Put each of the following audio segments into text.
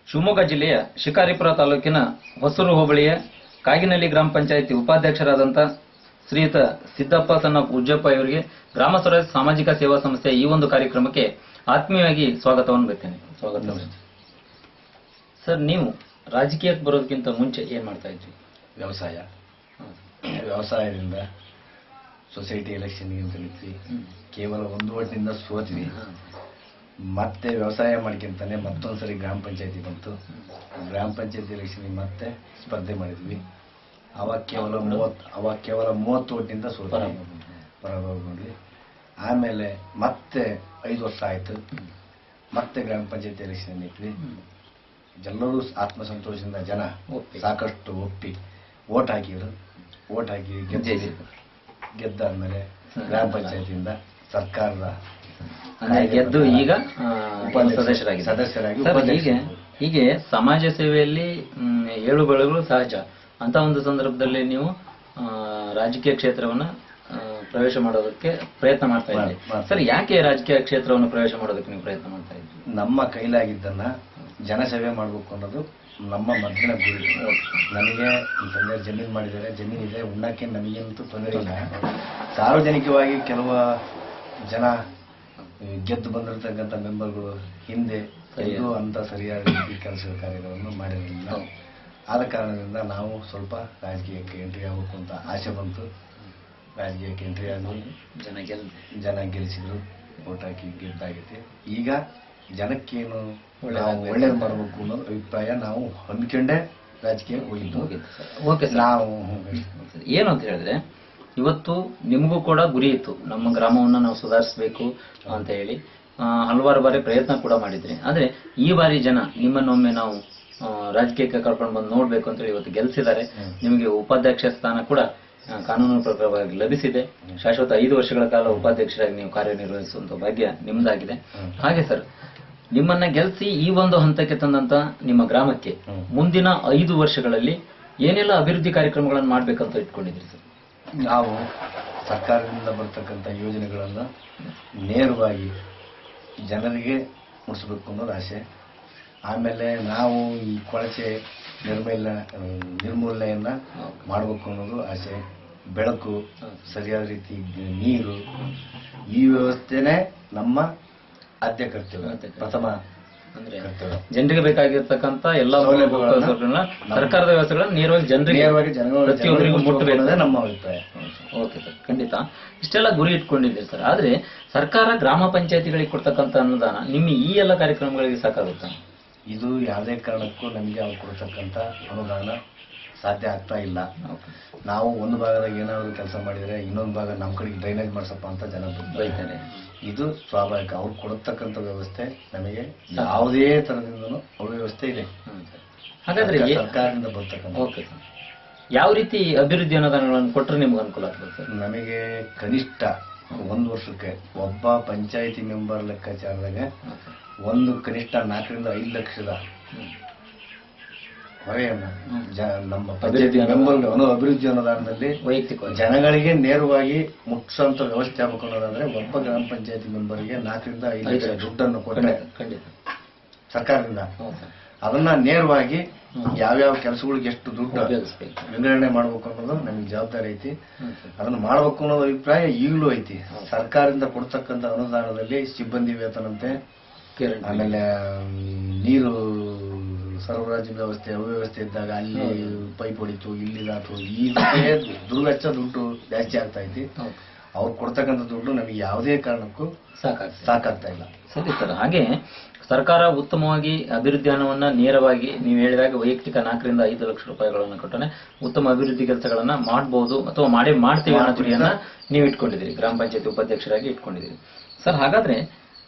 ಶಿವಮೊಗ್ಗ ಜಿಲ್ಲೆಯ ಶಿಕಾರಿಪುರ ತಾಲೂಕಿನ ಹೊಸೂರು ಹೋಬಳಿಯ ಕಾಗಿನಹಳ್ಳಿ ಗ್ರಾಮ ಪಂಚಾಯಿತಿ ಉಪಾಧ್ಯಕ್ಷರಾದಂಥ ಶ್ರೀಯುತ ಸಿದ್ದಪ್ಪ ಸಣ್ಣ ಉಜ್ಜಪ್ಪ ಇವರಿಗೆ ಗ್ರಾಮ ಸ್ವರಾಜ್ಯ ಸಾಮಾಜಿಕ ಸೇವಾ ಸಂಸ್ಥೆಯ ಈ ಒಂದು ಕಾರ್ಯಕ್ರಮಕ್ಕೆ ಆತ್ಮೀಯವಾಗಿ ಸ್ವಾಗತವನ್ನು ಬರ್ತೇನೆ. ಸ್ವಾಗತ ಸರ್. ನೀವು ರಾಜಕೀಯಕ್ಕೆ ಬರೋದಕ್ಕಿಂತ ಮುಂಚೆ ಏನ್ ಮಾಡ್ತಾ ಇದ್ರಿ? ವ್ಯವಸಾಯದಿಂದ ಸೊಸೈಟಿ ಎಲೆಕ್ಷನ್ಗೆ ಅಂತ ನಿಂತ್ವಿ. ಕೇವಲ 1 ಓಟ್ನಿಂದ ಸೋತ್ವಿ. ಮತ್ತೆ ವ್ಯವಸಾಯ ಮಾಡ್ಕೊಂತಾನೆ ಮತ್ತೊಂದ್ಸರಿ ಗ್ರಾಮ ಪಂಚಾಯತಿ ಬಂತು. ಗ್ರಾಮ ಪಂಚಾಯತಿ ಎಲೆಕ್ಷನ್ಗೆ ಮತ್ತೆ ಸ್ಪರ್ಧೆ ಮಾಡಿದ್ವಿ. ಅವಾಗ ಕೇವಲ 30 ಓಟ್ನಿಂದ ಹೊರಗೋಗ್ಬಿಡ್ವಿ. ಆಮೇಲೆ ಮತ್ತೆ 5 ವರ್ಷ ಆಯ್ತು. ಮತ್ತೆ ಗ್ರಾಮ ಪಂಚಾಯತಿ ಎಲೆಕ್ಷನ್ ನಿಂತ್ವಿ. ಎಲ್ಲರೂ ಆತ್ಮಸಂತೋಷದಿಂದ ಜನ ಸಾಕಷ್ಟು ಒಪ್ಪಿ ಓಟ್ ಹಾಕಿದ್ರು. ಓಟ್ ಹಾಕಿ ಗೆದ್ದಾದ್ಮೇಲೆ ಗ್ರಾಮ ಪಂಚಾಯತಿಯಿಂದ ಸರ್ಕಾರದ ಗೆದ್ದು ಈಗ ಸದಸ್ಯರಾಗಿ ಹೀಗೆ ಸಮಾಜ ಸೇವೆಯಲ್ಲಿ ಏಳುಬೀಳುಗಳು ಸಹಜ. ಅಂತ ಒಂದು ಸಂದರ್ಭದಲ್ಲಿ ನೀವು ರಾಜಕೀಯ ಕ್ಷೇತ್ರವನ್ನ ಪ್ರವೇಶ ಮಾಡೋದಕ್ಕೆ ಪ್ರಯತ್ನ ಮಾಡ್ತಾ ಇದ್ದೀರಿ. ಸರ್, ಯಾಕೆ ರಾಜಕೀಯ ಕ್ಷೇತ್ರವನ್ನು ಪ್ರವೇಶ ಮಾಡೋದಕ್ಕೆ ನೀವು ಪ್ರಯತ್ನ ಮಾಡ್ತಾ ಇದ್ದೀರಿ? ನಮ್ಮ ಕೈಲಾಗಿದ್ದನ್ನ ಜನಸೇವೆ ಮಾಡಬೇಕು ಅನ್ನೋದು ನಮ್ಮ ಮೊದಲಿನ ಗುರಿ. ನನಗೆ ತಂದೆ ಜಮೀನು ಮಾಡಿದ್ದಾರೆ, ಜಮೀನಿದೆ, ಉಣ್ಣಕ್ಕೆ ನಮಗೇನಂತೂ ತೊಂದರೆ ಇಲ್ಲ. ಸಾರ್ವಜನಿಕವಾಗಿ ಕೆಲವು ಜನ ಗೆದ್ದು ಬಂದಿರತಕ್ಕಂಥ ಮೆಂಬರ್ಗಳು ಹಿಂದೆ ಅಂತ ಸರಿಯಾದ ರೀತಿ ಕೆಲಸ ಕಾರ್ಯಗಳನ್ನು ಮಾಡಿರಲಿಲ್ಲ. ಆದ ಕಾರಣದಿಂದ ನಾವು ಸ್ವಲ್ಪ ರಾಜಕೀಯಕ್ಕೆ ಎಂಟ್ರಿ ಆಗಬೇಕು ಅಂತ ಆಸೆ ಬಂತು. ರಾಜಕೀಯಕ್ಕೆ ಎಂಟ್ರಿ ಆಗಿ ಜನ ಗೆಲ್ಲಿಸಿದ್ರು, ಓಟ್ ಹಾಕಿ ಗೆದ್ದಾಗೈತೆ. ಈಗ ಜನಕ್ಕೇನು ಒಳ್ಳೇದು ಮಾಡಬೇಕು ಅನ್ನೋದು ಅಭಿಪ್ರಾಯ ನಾವು ಹಮ್ಮಿಕೊಂಡೇ ರಾಜಕೀಯ ಹೋಗಿದ್ದು. ನಾವು ಏನು ಅಂತ ಹೇಳಿದ್ರೆ, ಇವತ್ತು ನಿಮಗೂ ಕೂಡ ಗುರಿ ಇತ್ತು, ನಮ್ಮ ಗ್ರಾಮವನ್ನ ನಾವು ಸುಧಾರಿಸಬೇಕು ಅಂತ ಹೇಳಿ ಹಲವಾರು ಬಾರಿ ಪ್ರಯತ್ನ ಕೂಡ ಮಾಡಿದ್ರಿ. ಆದ್ರೆ ಈ ಬಾರಿ ಜನ ನಿಮ್ಮನ್ನೊಮ್ಮೆ ನಾವು ರಾಜಕೀಯಕ್ಕೆ ಕರ್ಕೊಂಡು ಬಂದು ನೋಡ್ಬೇಕು ಅಂತ ಹೇಳಿ ಇವತ್ತು ಗೆಲ್ಸಿದ್ದಾರೆ. ನಿಮಗೆ ಉಪಾಧ್ಯಕ್ಷ ಸ್ಥಾನ ಕೂಡ ಕಾನೂನು ಪ್ರಕಾರವಾಗಿ ಲಭಿಸಿದೆ. ಶಾಶ್ವತ 5 ವರ್ಷಗಳ ಕಾಲ ಉಪಾಧ್ಯಕ್ಷರಾಗಿ ನೀವು ಕಾರ್ಯನಿರ್ವಹಿಸುವಂತ ಭಾಗ್ಯ ನಿಮ್ದಾಗಿದೆ. ಹಾಗೆ ಸರ್, ನಿಮ್ಮನ್ನ ಗೆಲ್ಸಿ ಈ ಒಂದು ಹಂತಕ್ಕೆ ತಂದಂತ ನಿಮ್ಮ ಗ್ರಾಮಕ್ಕೆ ಮುಂದಿನ 5 ವರ್ಷಗಳಲ್ಲಿ ಏನೆಲ್ಲ ಅಭಿವೃದ್ಧಿ ಕಾರ್ಯಕ್ರಮಗಳನ್ನು ಮಾಡ್ಬೇಕಂತ ಇಟ್ಕೊಂಡಿದ್ರಿ ಸರ್? ನಾವು ಸರ್ಕಾರದಿಂದ ಬರ್ತಕ್ಕಂಥ ಯೋಜನೆಗಳನ್ನು ನೇರವಾಗಿ ಜನರಿಗೆ ಮುಟ್ಟಿಸ್ಬೇಕು ಅನ್ನೋದು ಆಸೆ. ಆಮೇಲೆ ನಾವು ಈ ಕೊಳಚೆ ನಿರ್ಮೂಲನೆಯನ್ನ ಮಾಡಬೇಕು ಅನ್ನೋದು ಆಸೆ. ಬೆಳಕು, ಸರಿಯಾದ ರೀತಿ ನೀರು, ಈ ವ್ಯವಸ್ಥೆನೇ ನಮ್ಮ ಆದ್ಯ ಕರ್ತವ್ಯ, ಪ್ರಥಮ ಅಂದ್ರೆ ಜನರಿಗೆ ಬೇಕಾಗಿರ್ತಕ್ಕಂಥ ಎಲ್ಲ ಸರ್ಕಾರದ ವ್ಯವಸ್ಥೆಗಳನ್ನ ನೇರವಾಗಿ ಪ್ರತಿಯೊಬ್ಬರಿಗೂ ಮುಟ್ಟಬೇಕು ನಮ್ಮ ಅಭಿಪ್ರಾಯ. ಓಕೆ ಸರ್, ಖಂಡಿತ ಇಷ್ಟೆಲ್ಲ ಗುರಿ ಇಟ್ಕೊಂಡಿದ್ದೀರಿ ಸರ್. ಆದ್ರೆ ಸರ್ಕಾರ ಗ್ರಾಮ ಪಂಚಾಯತಿಗಳಿಗೆ ಕೊಡ್ತಕ್ಕಂಥ ಅನುದಾನ ನಿಮ್ಮ ಈ ಎಲ್ಲ ಕಾರ್ಯಕ್ರಮಗಳಿಗೆ ಸಾಕಾಗುತ್ತಾ? ಇದು ಯಾವುದೇ ಕಾರಣಕ್ಕೂ ನಮಗೆ ಅವ್ರು ಕೊಡ್ತಕ್ಕಂಥ ಅನುದಾನ ಸಾಧ್ಯ ಆಗ್ತಾ ಇಲ್ಲ. ನಾವು ಒಂದು ಭಾಗದಾಗ ಏನಾದ್ರು ಕೆಲಸ ಮಾಡಿದ್ರೆ ಇನ್ನೊಂದು ಭಾಗ ನಮ್ಮ ಕಡೆಗೆ ಡ್ರೈನೇಜ್ ಮಾಡ್ಸಪ್ಪ ಅಂತ ಜನ ಬೈತಾರೆ. ಇದು ಸ್ವಾಭಾವಿಕ. ಅವ್ರು ಕೊಡತಕ್ಕಂಥ ವ್ಯವಸ್ಥೆ ನಮಗೆ ಯಾವುದೇ ತರದಿಂದನೂ ಅವ್ಯವಸ್ಥೆ ಇದೆ. ಹಾಗಾದ್ರೆ ಸರ್ಕಾರದಿಂದ ಬರ್ತಕ್ಕಂಥ. ಓಕೆ ಸರ್, ಯಾವ ರೀತಿ ಅಭಿವೃದ್ಧಿ ಅನುದಾನಗಳನ್ನು ಕೊಟ್ಟರೆ ನಿಮ್ಗೆ ಅನುಕೂಲ ಆಗ್ತದೆ ಸರ್? ನಮಗೆ ಕನಿಷ್ಠ 1 ವರ್ಷಕ್ಕೆ ಒಬ್ಬ ಪಂಚಾಯಿತಿ ಮೆಂಬರ್ ಲೆಕ್ಕಾಚಾರದಾಗ ಕನಿಷ್ಠ 4 ರಿಂದ 5 ಲಕ್ಷದ ಹೊರೆಯನ್ನ ನಮ್ಮ ಪಂಚಾಯತಿ ಮೆಂಬರ್ ಅಭಿವೃದ್ಧಿ ಅನುದಾನದಲ್ಲಿ ವೈಯಕ್ತಿಕ ಜನಗಳಿಗೆ ನೇರವಾಗಿ ಮುಟ್ಟಿಸುವಂತ ವ್ಯವಸ್ಥೆ ಆಗಬೇಕು ಅನ್ನೋದಾದ್ರೆ ಒಬ್ಬ ಗ್ರಾಮ ಪಂಚಾಯತಿ ಮೆಂಬರ್ಗೆ 4 ರಿಂದ 5 ಲಕ್ಷ ದುಡ್ಡನ್ನು ಕೊಟ್ಟರೆ ಸರ್ಕಾರದಿಂದ ಅದನ್ನ ನೇರವಾಗಿ ಯಾವ್ಯಾವ ಕೆಲಸಗಳಿಗೆ ಎಷ್ಟು ದುಡ್ಡು ವಿಂಗಡಣೆ ಮಾಡ್ಬೇಕು ಅನ್ನೋದು ನಮಗೆ ಜವಾಬ್ದಾರಿ ಐತಿ. ಅದನ್ನ ಮಾಡ್ಬೇಕು ಅನ್ನೋದು ಅಭಿಪ್ರಾಯ ಈಗಲೂ ಐತಿ. ಸರ್ಕಾರದಿಂದ ಕೊಡ್ತಕ್ಕಂಥ ಅನುದಾನದಲ್ಲಿ ಸಿಬ್ಬಂದಿ ವೇತನಂತೆ, ಆಮೇಲೆ ನೀರು ಸರಬರಾಜು ವ್ಯವಸ್ಥೆ ಅವ್ಯವಸ್ಥೆ ಇದ್ದಾಗ ಅಲ್ಲಿ ಪೈಪ್ ಹೊಡಿತು, ಇಲ್ಲಿದಾತು, ಈ ದುರ್ವೆಚ್ಚ ದುಡ್ಡು ಜಾಸ್ತಿ ಆಗ್ತಾ ಐತಿ. ಅವ್ರು ಕೊಡ್ತಕ್ಕಂಥ ದುಡ್ಡು ನಮಗೆ ಯಾವುದೇ ಕಾರಣಕ್ಕೂ ಸಾಕಾಗ್ತಾ ಇಲ್ಲ. ಸರಿ ಸರ್, ಹಾಗೆ ಸರ್ಕಾರ ಉತ್ತಮವಾಗಿ ಅಭಿವೃದ್ಧಿ ಹಣವನ್ನ ನೇರವಾಗಿ ನೀವು ಹೇಳಿದಾಗ ವೈಯಕ್ತಿಕ 4 ರಿಂದ 5 ಲಕ್ಷ ರೂಪಾಯಿಗಳನ್ನು ಕೊಟ್ಟರೆ ಉತ್ತಮ ಅಭಿವೃದ್ಧಿ ಕೆಲಸಗಳನ್ನ ಮಾಡಬಹುದು ಅಥವಾ ಮಾಡ್ತೀವಿ ಅನ್ನೋ ಗುರಿಯನ್ನ ನೀವು ಇಟ್ಕೊಂಡಿದ್ದೀರಿ, ಗ್ರಾಮ ಪಂಚಾಯತಿ ಉಪಾಧ್ಯಕ್ಷರಾಗಿ ಇಟ್ಕೊಂಡಿದ್ದೀರಿ ಸರ್. ಹಾಗಾದ್ರೆ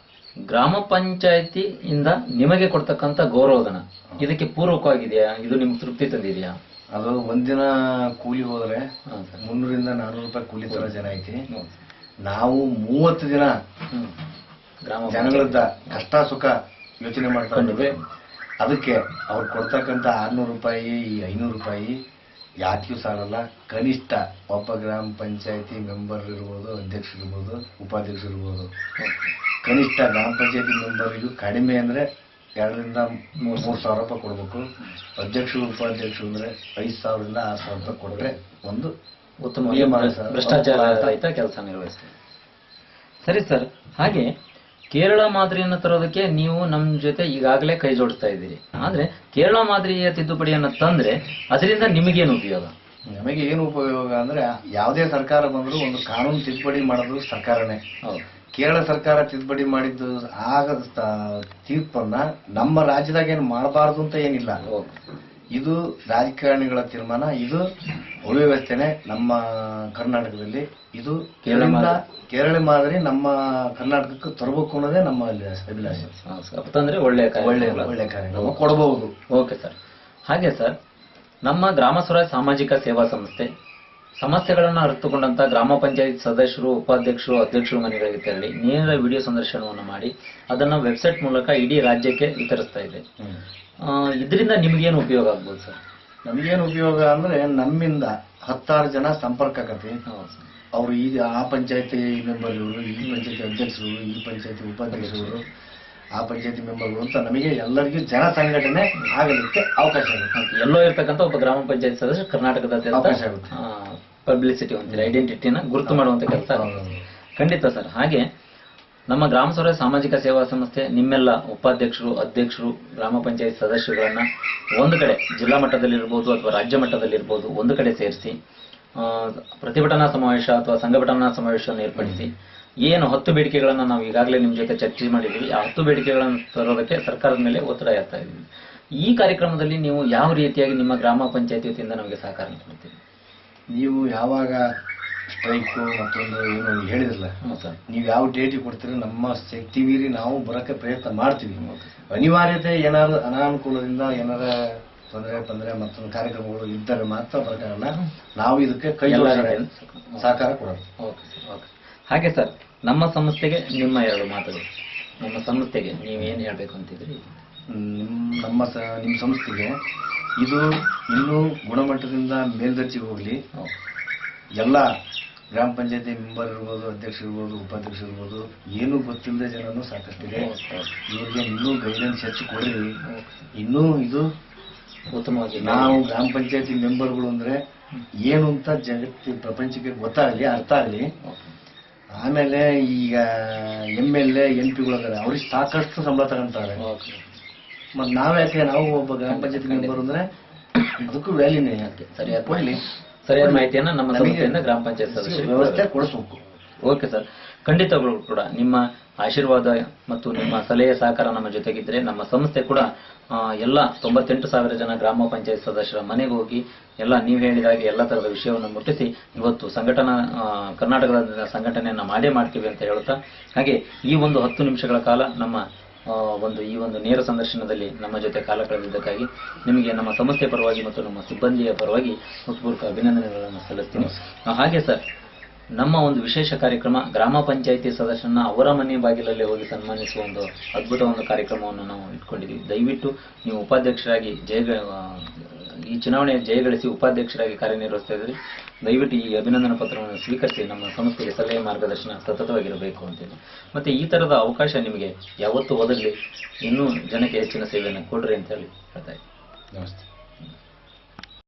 ಗ್ರಾಮ ಪಂಚಾಯತಿಯಿಂದ ನಿಮಗೆ ಕೊಡ್ತಕ್ಕಂಥ ಗೌರವಧನ ಇದಕ್ಕೆ ಪೂರ್ವಕವಾಗಿದೆಯಾ? ಇದು ನಿಮ್ಗೆ ತೃಪ್ತಿ ತಂದಿದೆಯಾ? ಅದು ಒಂದಿನ ಕೂಲಿ ಹೋದ್ರೆ 300 ರಿಂದ 400 ರೂಪಾಯಿ ಕೂಲಿ ತರ ಜನ ಐತಿ. ನಾವು 30 ದಿನ ಜನಗಳದ್ದ ಕಷ್ಟ ಸುಖ ಯೋಚನೆ ಮಾಡ್ಕೊಂಡಿದ್ವಿ. ಅದಕ್ಕೆ ಅವ್ರು ಕೊಡ್ತಕ್ಕಂಥ 600 ರೂಪಾಯಿ 500 ರೂಪಾಯಿ ಯಾತಿಗೂ ಸಾಲಲ್ಲ. ಕನಿಷ್ಠ ಒಬ್ಬ ಗ್ರಾಮ ಪಂಚಾಯತಿ ಮೆಂಬರ್ ಇರ್ಬೋದು, ಅಧ್ಯಕ್ಷರಿರ್ಬೋದು, ಉಪಾಧ್ಯಕ್ಷರಿರ್ಬೋದು, ಕನಿಷ್ಠ ಗ್ರಾಮ ಪಂಚಾಯತಿ ಮೆಂಬರಿಗೂ ಕಡಿಮೆ ಅಂದ್ರೆ 2ರಿಂದ 3,000 ರೂಪಾಯಿ ಕೊಡಬೇಕು. ಅಧ್ಯಕ್ಷರು ಉಪಾಧ್ಯಕ್ಷರು ಅಂದ್ರೆ 5,000ರಿಂದ 6,000 ರೂಪಾಯಿ ಕೊಟ್ಟರೆ ಒಂದು ಉತ್ತಮ ಭ್ರಷ್ಟಾಚಾರ ರಹಿತ ಕೆಲಸ ನಿರ್ವಹಿಸ್ತಾರೆ. ಸರಿ ಸರ್, ಹಾಗೆ ಕೇರಳ ಮಾದರಿಯನ್ನು ತರೋದಕ್ಕೆ ನೀವು ನಮ್ಮ ಜೊತೆ ಈಗಾಗಲೇ ಕೈ ಜೋಡಿಸ್ತಾ ಇದ್ದೀರಿ. ಆದ್ರೆ ಕೇರಳ ಮಾದರಿಯ ತಿದ್ದುಪಡಿಯನ್ನು ತಂದ್ರೆ ಅದರಿಂದ ನಿಮಗೇನು ಉಪಯೋಗ? ನಮಗೆ ಏನು ಉಪಯೋಗ ಅಂದ್ರೆ ಯಾವುದೇ ಸರ್ಕಾರ ಬಂದರೂ ಒಂದು ಕಾನೂನು ತಿದ್ದುಪಡಿ ಮಾಡೋದು ಸರ್ಕಾರನೇ. ಕೇರಳ ಸರ್ಕಾರ ತಿದ್ದುಪಡಿ ಮಾಡಿದ್ದು ಆಗ ತೀರ್ಪನ್ನ ನಮ್ಮ ರಾಜ್ಯದಾಗ ಏನು ಮಾಡಬಾರ್ದು ಅಂತ ಏನಿಲ್ಲ. ಇದು ರಾಜಕಾರಣಿಗಳ ತೀರ್ಮಾನ, ಇದು ಅವ್ಯವಸ್ಥೆನೆ ನಮ್ಮ ಕರ್ನಾಟಕದಲ್ಲಿ. ಇದು ಕೇರಳ ಮಾದರಿ ನಮ್ಮ ಕರ್ನಾಟಕಕ್ಕೆ ತರಬೇಕು ಅನ್ನೋದೇ ನಮ್ಮ ಅಭಿಲಾಷೆ. ಅಂದ್ರೆ ಒಳ್ಳೆ ಕಾರ್ಯಕ್ರಮ ಕೊಡಬಹುದು. Okay sir. ಹಾಗೆ ಸರ್, ನಮ್ಮ ಗ್ರಾಮ ಸ್ವರಾಜ್ ಸಾಮಾಜಿಕ ಸೇವಾ ಸಂಸ್ಥೆ ಸಮಸ್ಯೆಗಳನ್ನು ಅರಿತುಕೊಂಡಂತ ಗ್ರಾಮ ಪಂಚಾಯತ್ ಸದಸ್ಯರು, ಉಪಾಧ್ಯಕ್ಷರು, ಅಧ್ಯಕ್ಷರು ಮನೆಗಳಿಗೆ ತೆರಳಿ ನೇರ ವಿಡಿಯೋ ಸಂದರ್ಶನವನ್ನು ಮಾಡಿ ಅದನ್ನ ವೆಬ್ಸೈಟ್ ಮೂಲಕ ಇಡೀ ರಾಜ್ಯಕ್ಕೆ ವಿತರಿಸ್ತಾ ಇದೆ. ಇದರಿಂದ ನಿಮ್ಗೇನು ಉಪಯೋಗ ಆಗ್ಬೋದು ಸರ್? ನಮ್ಗೇನು ಉಪಯೋಗ ಅಂದ್ರೆ ನಮ್ಮಿಂದ 10 ಜನ ಸಂಪರ್ಕ ಆಗತ್ತೆ. ಅವರು ಈಗ ಆ ಪಂಚಾಯತಿ ಮೆಂಬರ್ಗಳು, ಈ ಪಂಚಾಯತಿ ಅಧ್ಯಕ್ಷರು, ಈ ಪಂಚಾಯತಿ ಉಪಾಧ್ಯಕ್ಷರು, ಆ ಪಂಚಾಯತಿ ಮೆಂಬರ್ಗಳು ಅಂತ ನಮಗೆ ಎಲ್ಲರಿಗೂ ಜನ ಸಂಘಟನೆ ಆಗಲಿಕ್ಕೆ ಅವಕಾಶ ಆಗುತ್ತೆ. ಎಲ್ಲೋ ಇರ್ತಕ್ಕಂಥ ಒಬ್ಬ ಗ್ರಾಮ ಪಂಚಾಯತ್ ಸದಸ್ಯ ಕರ್ನಾಟಕದ ಅವಕಾಶ ಆಗುತ್ತೆ. ಪಬ್ಲಿಸಿಟಿ ಅಂತೀರಿ, ಐಡೆಂಟಿಟಿನ ಗುರುತು ಮಾಡುವಂತ ಕೆಲಸ. ಖಂಡಿತ ಸರ್. ಹಾಗೆ ನಮ್ಮ ಗ್ರಾಮ ಸ್ವರಾಜ್ ಸಾಮಾಜಿಕ ಸೇವಾ ಸಂಸ್ಥೆ ನಿಮ್ಮೆಲ್ಲ ಉಪಾಧ್ಯಕ್ಷರು, ಅಧ್ಯಕ್ಷರು, ಗ್ರಾಮ ಪಂಚಾಯತ್ ಸದಸ್ಯರುಗಳನ್ನ ಒಂದು ಕಡೆ ಜಿಲ್ಲಾ ಮಟ್ಟದಲ್ಲಿರ್ಬೋದು ಅಥವಾ ರಾಜ್ಯ ಮಟ್ಟದಲ್ಲಿರ್ಬೋದು ಒಂದು ಕಡೆ ಸೇರಿಸಿ ಪ್ರತಿಭಟನಾ ಸಮಾವೇಶ ಅಥವಾ ಸಂಘಟನಾ ಸಮಾವೇಶವನ್ನು ಏರ್ಪಡಿಸಿ ಏನು 10 ಬೇಡಿಕೆಗಳನ್ನು ನಾವು ಈಗಾಗಲೇ ನಿಮ್ಮ ಜೊತೆ ಚರ್ಚೆ ಮಾಡಿದ್ದೀವಿ. ಆ 10 ಬೇಡಿಕೆಗಳನ್ನು ತರೋದಕ್ಕೆ ಸರ್ಕಾರದ ಮೇಲೆ ಒತ್ತಡ ಹಾಕ್ತಾ ಇದ್ದೀವಿ. ಈ ಕಾರ್ಯಕ್ರಮದಲ್ಲಿ ನೀವು ಯಾವ ರೀತಿಯಾಗಿ ನಿಮ್ಮ ಗ್ರಾಮ ಪಂಚಾಯತಿ ವತಿಯಿಂದ ನಮಗೆ ಸಹಕಾರ ಕೊಡ್ತೀವಿ? ನೀವು ಯಾವಾಗ ಸ್ಟ್ರೈಕು ಮತ್ತೊಂದು ಏನು ಹೇಳಿದ್ರಲ್ಲ, ನೀವು ಯಾವ ಡೇಟಿಗೆ ಕೊಡ್ತೀರಿ ನಮ್ಮ ಶಕ್ತಿ ಮೀರಿ ನಾವು ಬರೋಕ್ಕೆ ಪ್ರಯತ್ನ ಮಾಡ್ತೀವಿ. ಅನಿವಾರ್ಯತೆ ಏನಾದ್ರು ಅನಾನುಕೂಲದಿಂದ ಏನಾರ ತೊಂದರೆ ಮತ್ತೊಂದು ಕಾರ್ಯಕ್ರಮಗಳು ಇದ್ದರೆ ಮಾತ್ರ ಬರೋಕ್ಕಾಗಲ್ಲ. ನಾವು ಇದಕ್ಕೆ ಕೈ ಸಹಕಾರ ಕೊಡೋದು. ಹಾಗೆ ಸರ್, ನಮ್ಮ ಸಂಸ್ಥೆಗೆ ನಿಮ್ಮ 2 ಮಾತುಗಳು. ನಮ್ಮ ಸಂಸ್ಥೆಗೆ ನೀವೇನು ಹೇಳ್ಬೇಕು ಅಂತಿದ್ರಿ? ನಿಮ್ಮ ಸಂಸ್ಥೆಗೆ ಇದು ಇನ್ನೂ ಗುಣಮಟ್ಟದಿಂದ ಮೇಲ್ದರ್ಜೆಗೆ ಹೋಗ್ಲಿ. ಎಲ್ಲ ಗ್ರಾಮ ಪಂಚಾಯತಿ ಮೆಂಬರ್ ಇರ್ಬೋದು, ಅಧ್ಯಕ್ಷ ಇರ್ಬೋದು, ಉಪಾಧ್ಯಕ್ಷ ಇರ್ಬೋದು, ಏನು ಗೊತ್ತಿಲ್ಲದೆ ಜನನು ಸಾಕಷ್ಟಿದೆ. ಇವ್ರಿಗೆ ಇನ್ನೂ ಗೈಡೆನ್ಸ್ ಹೆಚ್ಚು ಕೊಡ್ರಿ. ಇನ್ನೂ ಇದು ಉತ್ತಮವಾಗಿ ನಾವು ಗ್ರಾಮ ಪಂಚಾಯತಿ ಮೆಂಬರ್ಗಳು ಅಂದ್ರೆ ಏನು ಅಂತ ಜಗತ್ತಿನ ಪ್ರಪಂಚಕ್ಕೆ ಗೊತ್ತಾಗಲಿ, ಅರ್ಥ ಆಗಲಿ. ಆಮೇಲೆ ಈಗ MLA MP ಅವ್ರಿಗೆ ಸಾಕಷ್ಟು ಸಂಬಳ ತಗೊಂತಾರೆ. ಮತ್ ನಾವ್ಯಾಕೆ ನಾವು ಒಬ್ಬ ಗ್ರಾಮ ಪಂಚಾಯತಿ ಮೆಂಬರ್ ಅಂದ್ರೆ ಅದಕ್ಕೂ ವ್ಯಾಲ್ಯೂನೇ. ಸರಿಯಾದ ಕೊಡ್ಲಿ, ಸರಿಯಾದ ಮಾಹಿತಿಯನ್ನ ನಮ್ಮ ಸಂಸ್ಥೆಯಿಂದ ಗ್ರಾಮ ಪಂಚಾಯತ್ ಸದಸ್ಯರು ವ್ಯವಸ್ಥೆ ಕೊಡಿಸ್ಬೇಕು. ಓಕೆ ಸರ್, ಖಂಡಿತಗಳು ಕೂಡ ನಿಮ್ಮ ಆಶೀರ್ವಾದ ಮತ್ತು ನಿಮ್ಮ ಸಲಹೆ ಸಹಕಾರ ನಮ್ಮ ಜೊತೆಗಿದ್ರೆ ನಮ್ಮ ಸಂಸ್ಥೆ ಕೂಡ ಎಲ್ಲ 98,000 ಜನ ಗ್ರಾಮ ಪಂಚಾಯತ್ ಸದಸ್ಯರ ಮನೆಗೆ ಹೋಗಿ ಎಲ್ಲ ನೀವು ಹೇಳಿದ ಹಾಗೆ ಎಲ್ಲ ತರದ ವಿಷಯವನ್ನು ಮುಟ್ಟಿಸಿ ಇವತ್ತು ಕರ್ನಾಟಕದ ಸಂಘಟನೆಯನ್ನ ಮಾಡೇ ಮಾಡ್ತೀವಿ ಅಂತ ಹೇಳ್ತಾ, ಹಾಗೆ ಈ ಒಂದು 10 ನಿಮಿಷಗಳ ಕಾಲ ನಮ್ಮ ಈ ಒಂದು ನೇರ ಸಂದರ್ಶನದಲ್ಲಿ ನಮ್ಮ ಜೊತೆ ಕಾಲ ಕಳೆದಿದ್ದಕ್ಕಾಗಿ ನಿಮಗೆ ನಮ್ಮ ಸಂಸ್ಥೆ ಪರವಾಗಿ ಮತ್ತು ನಮ್ಮ ಸಿಬ್ಬಂದಿಯ ಪರವಾಗಿ ಹೃತ್ಪೂರ್ವಕ ಅಭಿನಂದನೆಗಳನ್ನು ಸಲ್ಲಿಸ್ತೀನಿ. ಹಾಗೆ ಸರ್, ನಮ್ಮ ಒಂದು ವಿಶೇಷ ಕಾರ್ಯಕ್ರಮ ಗ್ರಾಮ ಪಂಚಾಯಿತಿ ಸದಸ್ಯರನ್ನ ಅವರ ಮನೆ ಬಾಗಿಲಲ್ಲಿ ಹೋಗಿ ಸನ್ಮಾನಿಸುವ ಒಂದು ಅದ್ಭುತ ಒಂದು ಕಾರ್ಯಕ್ರಮವನ್ನು ನಾವು ಇಟ್ಕೊಂಡಿದ್ದೀವಿ. ದಯವಿಟ್ಟು ನೀವು ಉಪಾಧ್ಯಕ್ಷರಾಗಿ ಈ ಚುನಾವಣೆಯ ಜಯಗಳಿಸಿ ಉಪಾಧ್ಯಕ್ಷರಾಗಿ ಕಾರ್ಯನಿರ್ವಹಿಸ್ತಾ ಇದ್ರಿ. ದಯವಿಟ್ಟು ಈ ಅಭಿನಂದನಾ ಪತ್ರವನ್ನು ಸ್ವೀಕರಿಸಿ ನಮ್ಮ ಸಂಸ್ಥೆಗೆ ಸಲಹೆ ಮಾರ್ಗದರ್ಶನ ಸತತವಾಗಿರಬೇಕು ಅಂತೇಳಿ, ಮತ್ತೆ ಈ ತರದ ಅವಕಾಶ ನಿಮಗೆ ಯಾವತ್ತೂ ಒದಗಲಿ, ಇನ್ನೂ ಜನಕ್ಕೆ ಹೆಚ್ಚಿನ ಸೇವೆಯನ್ನು ಕೊಡ್ರಿ ಅಂತ ಹೇಳಿ ಹೇಳ್ತಾ ಇದ್ದೀನಿ. ನಮಸ್ತೆ.